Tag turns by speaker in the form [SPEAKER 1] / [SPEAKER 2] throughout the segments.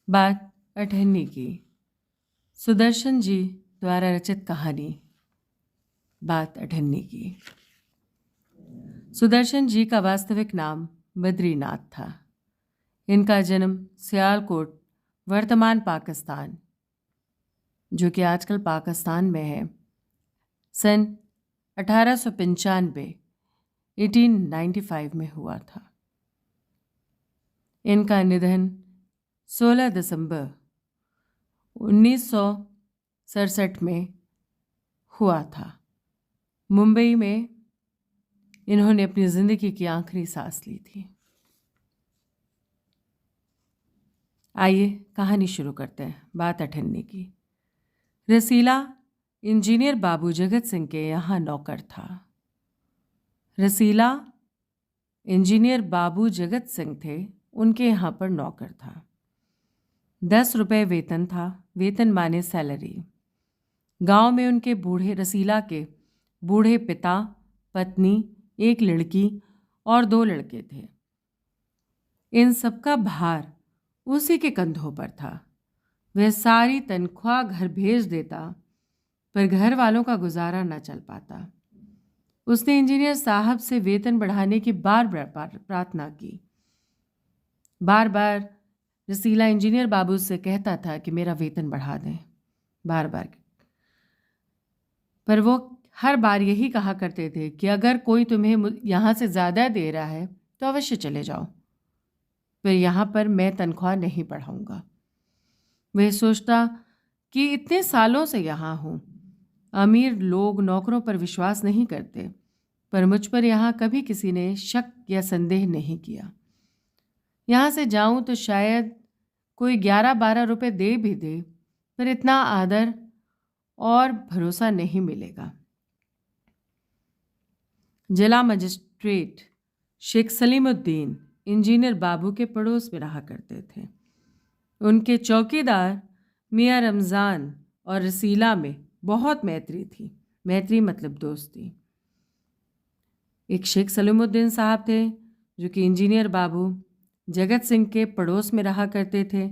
[SPEAKER 1] बात अठन्नी की। सुदर्शन जी द्वारा रचित कहानी बात अठन्नी की। सुदर्शन जी का वास्तविक नाम बद्रीनाथ था। इनका जन्म सियालकोट, वर्तमान पाकिस्तान, जो कि आजकल पाकिस्तान में है, सन 1895 1895 में हुआ था। इनका निधन 16 दिसंबर 1967 में हुआ था। मुंबई में इन्होंने अपनी जिंदगी की आखिरी सांस ली थी। आइए कहानी शुरू करते हैं। बात अठन्नी की। रसीला इंजीनियर बाबू जगत सिंह के यहाँ नौकर था। रसीला इंजीनियर बाबू जगत सिंह थे, उनके यहाँ पर नौकर था। 10 रुपये वेतन था। वेतन माने सैलरी। गांव में उनके बूढ़े रसीला के बूढ़े पिता, पत्नी, एक लड़की और 2 लड़के थे। इन सबका भार उसी के कंधों पर था। वह सारी तनख्वाह घर भेज देता, पर घर वालों का गुजारा न चल पाता। उसने इंजीनियर साहब से वेतन बढ़ाने की बार बार प्रार्थना की। बार बार रसीला इंजीनियर बाबू से कहता था कि मेरा वेतन बढ़ा दें, बार बार। पर वो हर बार यही कहा करते थे कि अगर कोई तुम्हें यहाँ से ज़्यादा दे रहा है तो अवश्य चले जाओ, फिर यहाँ पर मैं तनख्वाह नहीं बढ़ाऊंगा। वह सोचता कि इतने सालों से यहाँ हूँ, अमीर लोग नौकरों पर विश्वास नहीं करते, पर मुझ पर यहाँ कभी किसी ने शक या संदेह नहीं किया। यहाँ से जाऊँ तो शायद कोई 11-12 रुपये दे भी दे, पर इतना आदर और भरोसा नहीं मिलेगा। जिला मजिस्ट्रेट शेख सलीमुद्दीन इंजीनियर बाबू के पड़ोस में रहा करते थे। उनके चौकीदार मियाँ रमज़ान और रसीला में बहुत मैत्री थी। मैत्री मतलब दोस्ती। एक शेख सलीमुद्दीन साहब थे जो कि इंजीनियर बाबू जगत सिंह के पड़ोस में रहा करते थे,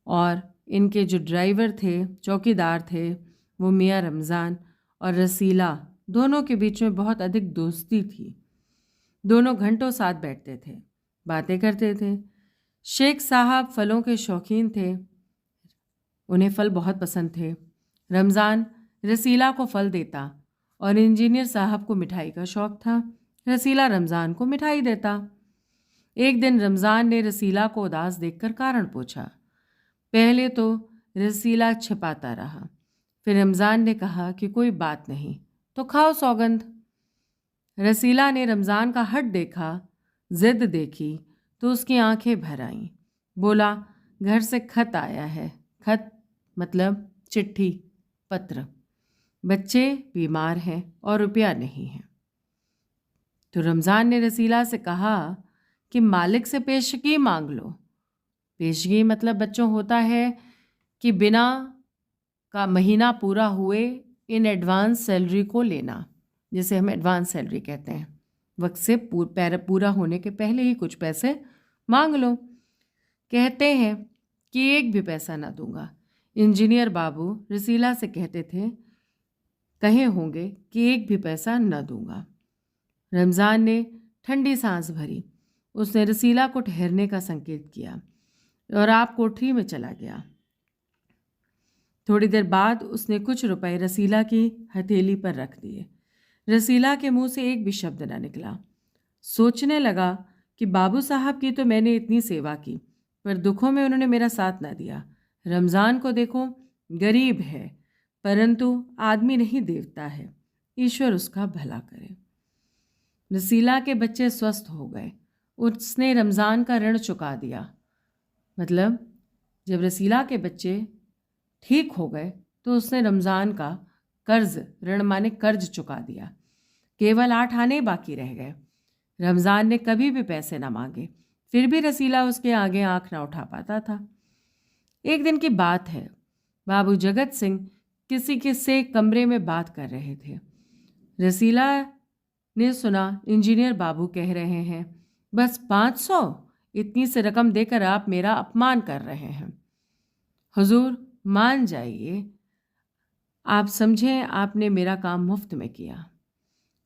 [SPEAKER 1] और इनके जो ड्राइवर थे, चौकीदार थे, वो मियाँ रमज़ान और रसीला, दोनों के बीच में बहुत अधिक दोस्ती थी। दोनों घंटों साथ बैठते थे, बातें करते थे। शेख साहब फलों के शौकीन थे, उन्हें फल बहुत पसंद थे। रमज़ान रसीला को फल देता और इंजीनियर साहब को मिठाई का शौक था। रसीला रमज़ान को मिठाई देता। एक दिन रमज़ान ने रसीला को उदास देखकर कारण पूछा। पहले तो रसीला छिपाता रहा, फिर रमज़ान ने कहा कि कोई बात नहीं, तो खाओ सौगंध। रसीला ने रमज़ान का हट देखा, जिद देखी, तो उसकी आंखें भर आईं। बोला, घर से खत आया है। खत मतलब चिट्ठी, पत्र। बच्चे बीमार हैं और रुपया नहीं है। तो रमज़ान ने रसीला से कहा कि मालिक से पेशगी मांग लो। पेशगी मतलब बच्चों होता है कि बिना का महीना पूरा हुए इन एडवांस सैलरी को लेना, जिसे हम एडवांस सैलरी कहते हैं। वक्त से पूरा होने के पहले ही कुछ पैसे मांग लो। कहते हैं कि एक भी पैसा ना दूंगा। इंजीनियर बाबू रसीला से कहते थे, कहे होंगे कि एक भी पैसा न दूंगा। रमज़ान ने ठंडी सांस भरी। उसने रसीला को ठहरने का संकेत किया और आप कोठरी में चला गया। थोड़ी देर बाद उसने कुछ रुपए रसीला की हथेली पर रख दिए। रसीला के मुंह से एक भी शब्द न निकला। सोचने लगा कि बाबू साहब की तो मैंने इतनी सेवा की, पर दुखों में उन्होंने मेरा साथ न दिया। रमज़ान को देखो, गरीब है, परंतु आदमी नहीं देवता है। ईश्वर उसका भला करे। रसीला के बच्चे स्वस्थ हो गए। उसने रमज़ान का ऋण चुका दिया। मतलब जब रसीला के बच्चे ठीक हो गए तो उसने रमज़ान का कर्ज, ऋण माने कर्ज, चुका दिया। केवल 8 आने बाकी रह गए। रमज़ान ने कभी भी पैसे ना मांगे, फिर भी रसीला उसके आगे आंख ना उठा पाता था। एक दिन की बात है, बाबू जगत सिंह किसी के से कमरे में बात कर रहे थे। रसीला ने सुना इंजीनियर बाबू कह रहे हैं, बस 500, इतनी सी रकम देकर आप मेरा अपमान कर रहे हैं। हुजूर मान जाइए, आप समझें आपने मेरा काम मुफ्त में किया।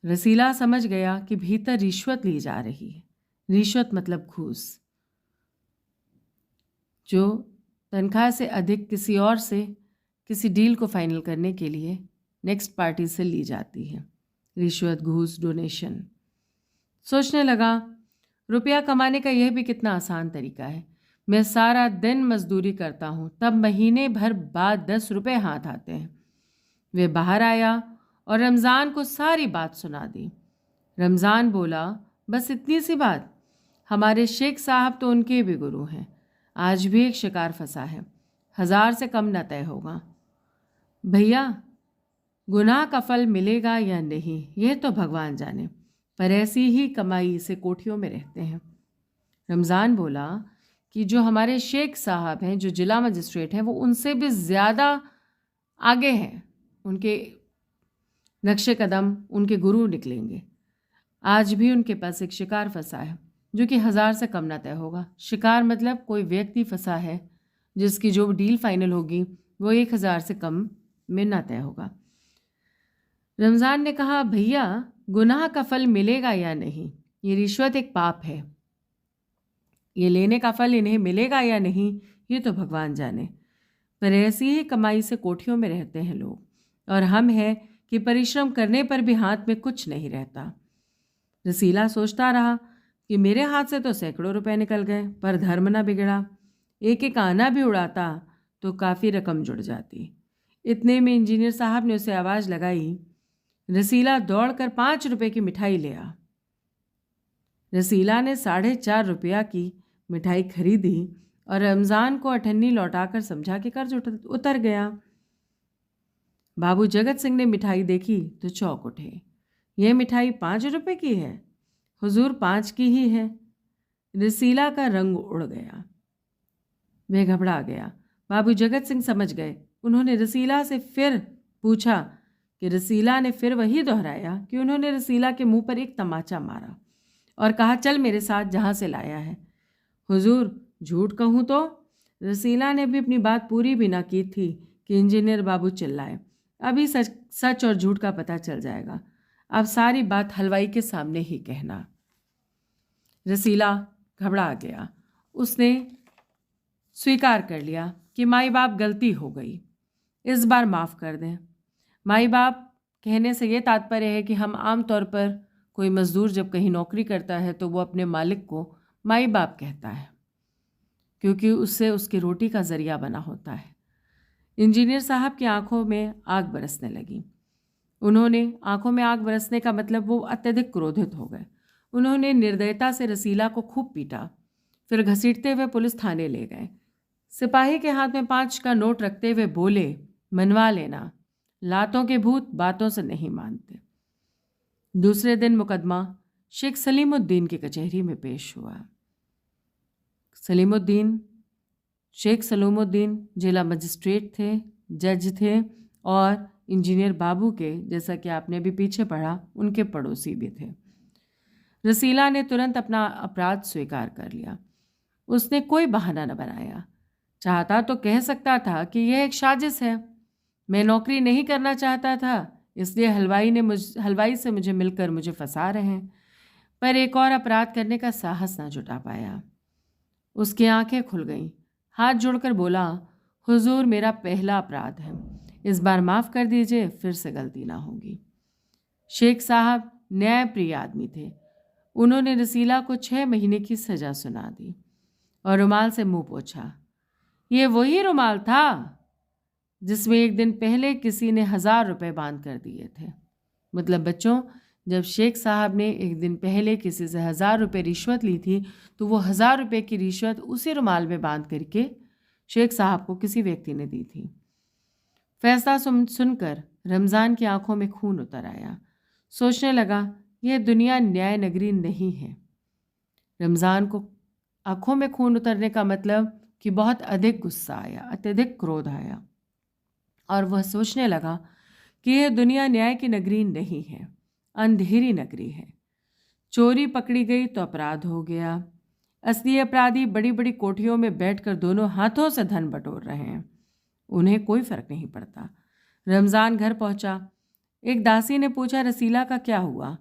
[SPEAKER 1] रसीला समझ गया कि भीतर रिश्वत ली जा रही है। रिश्वत मतलब घूस, जो तनख्वाह से अधिक किसी और से किसी डील को फाइनल करने के लिए नेक्स्ट पार्टी से ली जाती है। रिश्वत, घूस, डोनेशन। सोचने लगा, रुपया कमाने का यह भी कितना आसान तरीका है। मैं सारा दिन मजदूरी करता हूँ, तब महीने भर बाद 10 रुपये हाथ आते हैं। वे बाहर आया और रमज़ान को सारी बात सुना दी। रमज़ान बोला, बस इतनी सी बात? हमारे शेख साहब तो उनके भी गुरु हैं। आज भी एक शिकार फंसा है, 1000 से कम न तय होगा। भैया, गुनाह का फल मिलेगा या नहीं यह तो भगवान जाने, पर ऐसी ही कमाई से कोठियों में रहते हैं। रमज़ान बोला कि जो हमारे शेख साहब हैं, जो जिला मजिस्ट्रेट हैं, वो उनसे भी ज़्यादा आगे हैं। उनके नक्शे कदम उनके गुरु निकलेंगे। आज भी उनके पास एक शिकार फंसा है जो कि 1000 से कम ना तय होगा। शिकार मतलब कोई व्यक्ति फंसा है जिसकी जो डील फाइनल होगी वो 1000 से कम में ना तय होगा। रमज़ान ने कहा, भैया, गुनाह का फल मिलेगा या नहीं, ये रिश्वत एक पाप है। ये लेने का फल इन्हें मिलेगा या नहीं ये तो भगवान जाने, पर ऐसी ही कमाई से कोठियों में रहते हैं लोग, और हम हैं कि परिश्रम करने पर भी हाथ में कुछ नहीं रहता। रसीला सोचता रहा कि मेरे हाथ से तो सैकड़ों रुपए निकल गए, पर धर्म ना बिगड़ा। एक एक आना भी उड़ाता तो काफ़ी रकम जुड़ जाती। इतने में इंजीनियर साहब ने उसे आवाज़ लगाई। रसीला दौड़कर 5 रुपए की मिठाई ले आ। रसीला ने 4.5 रुपया की मिठाई खरीदी और रमज़ान को अठन्नी लौटाकर समझा कि कर्ज उतर गया। बाबू जगत सिंह ने मिठाई देखी तो चौंक उठे। यह मिठाई 5 रुपए की है? हुजूर 5 की ही है। रसीला का रंग उड़ गया, वह घबरा गया। बाबू जगत सिंह समझ गए। उन्होंने रसीला से फिर पूछा कि रसीला ने फिर वही दोहराया कि उन्होंने रसीला के मुंह पर एक तमाचा मारा और कहा, चल मेरे साथ जहाँ से लाया है। हुजूर, झूठ कहूँ तो? रसीला ने भी अपनी बात पूरी भी ना की थी कि इंजीनियर बाबू चिल्लाए, अभी सच और झूठ का पता चल जाएगा। अब सारी बात हलवाई के सामने ही कहना। रसीला घबरा गया। उसने स्वीकार कर लिया कि माई बाप गलती हो गई, इस बार माफ़ कर दें। माई बाप कहने से ये तात्पर्य है कि हम आम तौर पर कोई मज़दूर जब कहीं नौकरी करता है तो वो अपने मालिक को माई बाप कहता है, क्योंकि उससे उसकी रोटी का ज़रिया बना होता है। इंजीनियर साहब की आंखों में आग बरसने लगी। उन्होंने आंखों में आग बरसने का मतलब वो अत्यधिक क्रोधित हो गए। उन्होंने निर्दयता से रसीला को खूब पीटा, फिर घसीटते हुए पुलिस थाने ले गए। सिपाही के हाथ में 5 का नोट रखते हुए बोले, मनवा लेना, लातों के भूत बातों से नहीं मानते। दूसरे दिन मुकदमा शेख सलीमुद्दीन की कचहरी में पेश हुआ। शेख सलीमुद्दीन जिला मजिस्ट्रेट थे, जज थे और इंजीनियर बाबू के, जैसा कि आपने भी पीछे पढ़ा, उनके पड़ोसी भी थे। रसीला ने तुरंत अपना अपराध स्वीकार कर लिया। उसने कोई बहाना न बनाया। चाहता तो कह सकता था कि यह एक साजिश है, मैं नौकरी नहीं करना चाहता था, इसलिए हलवाई से मुझे मिलकर मुझे फंसा रहे हैं, पर एक और अपराध करने का साहस ना जुटा पाया। उसकी आंखें खुल गईं। हाथ जोड़कर बोला, हुजूर, मेरा पहला अपराध है, इस बार माफ़ कर दीजिए, फिर से गलती ना होगी। शेख साहब न्यायप्रिय आदमी थे। उन्होंने रसीला को 6 महीने की सज़ा सुना दी और रुमाल से मुंह पोंछा। ये वही रुमाल था जिसमें एक दिन पहले किसी ने 1000 रुपये बांध कर दिए थे। मतलब बच्चों, जब शेख साहब ने एक दिन पहले किसी से 1000 रुपये रिश्वत ली थी तो वो 1000 रुपये की रिश्वत उसी रुमाल में बांध करके शेख साहब को किसी व्यक्ति ने दी थी। फैसला सुनकर रमज़ान की आंखों में खून उतर आया। सोचने लगा, यह दुनिया न्याय नगरी नहीं है। रमज़ान को आंखों में खून उतरने का मतलब कि बहुत अधिक गुस्सा आया, अत्यधिक क्रोध आया, और वह सोचने लगा कि यह दुनिया न्याय की नगरी नहीं है, अंधेरी नगरी है। चोरी पकड़ी गई तो अपराध हो गया, असली अपराधी बड़ी बड़ी कोठियों में बैठकर दोनों हाथों से धन बटोर रहे हैं, उन्हें कोई फर्क नहीं पड़ता। रमज़ान घर पहुंचा। एक दासी ने पूछा, रसीला का क्या हुआ?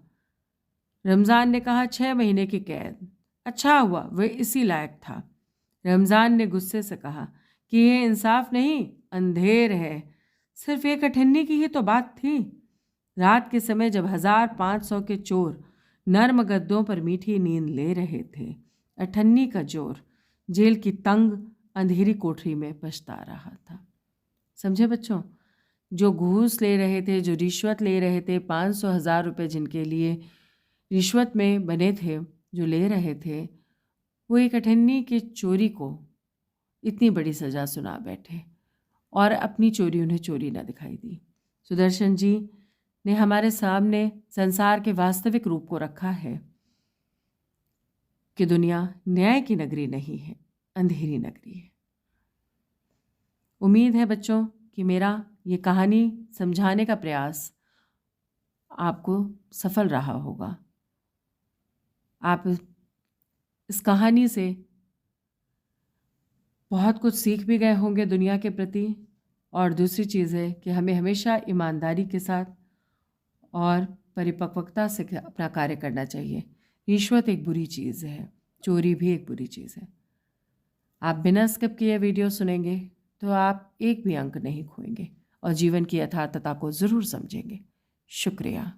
[SPEAKER 1] रमज़ान ने कहा, 6 महीने की कैद। अच्छा हुआ, वह इसी लायक था। रमज़ान ने गुस्से से कहा कि यह इंसाफ नहीं, अंधेर है। सिर्फ एक अठन्नी की ही तो बात थी। रात के समय जब 1500 के चोर नर्म गद्दों पर मीठी नींद ले रहे थे, अठन्नी का जोर जेल की तंग अंधेरी कोठरी में पछता रहा था। समझे बच्चों? जो घूस ले रहे थे, जो रिश्वत ले रहे थे, 500,000 रुपये जिनके लिए रिश्वत में बने थे, जो ले रहे थे, वो एक अठन्नी की चोरी को इतनी बड़ी सज़ा सुना बैठे और अपनी चोरी उन्हें चोरी ना दिखाई दी। सुदर्शन जी ने हमारे सामने संसार के वास्तविक रूप को रखा है कि दुनिया न्याय की नगरी नहीं है, अंधेरी नगरी है। उम्मीद है बच्चों कि मेरा ये कहानी समझाने का प्रयास आपको सफल रहा होगा। आप इस कहानी से बहुत कुछ सीख भी गए होंगे दुनिया के प्रति। और दूसरी चीज़ है कि हमें हमेशा ईमानदारी के साथ और परिपक्वता से अपना कार्य करना चाहिए। रिश्वत एक बुरी चीज़ है, चोरी भी एक बुरी चीज़ है। आप बिना स्किप किए वीडियो सुनेंगे तो आप एक भी अंक नहीं खोएंगे और जीवन की यथार्थता को ज़रूर समझेंगे। शुक्रिया।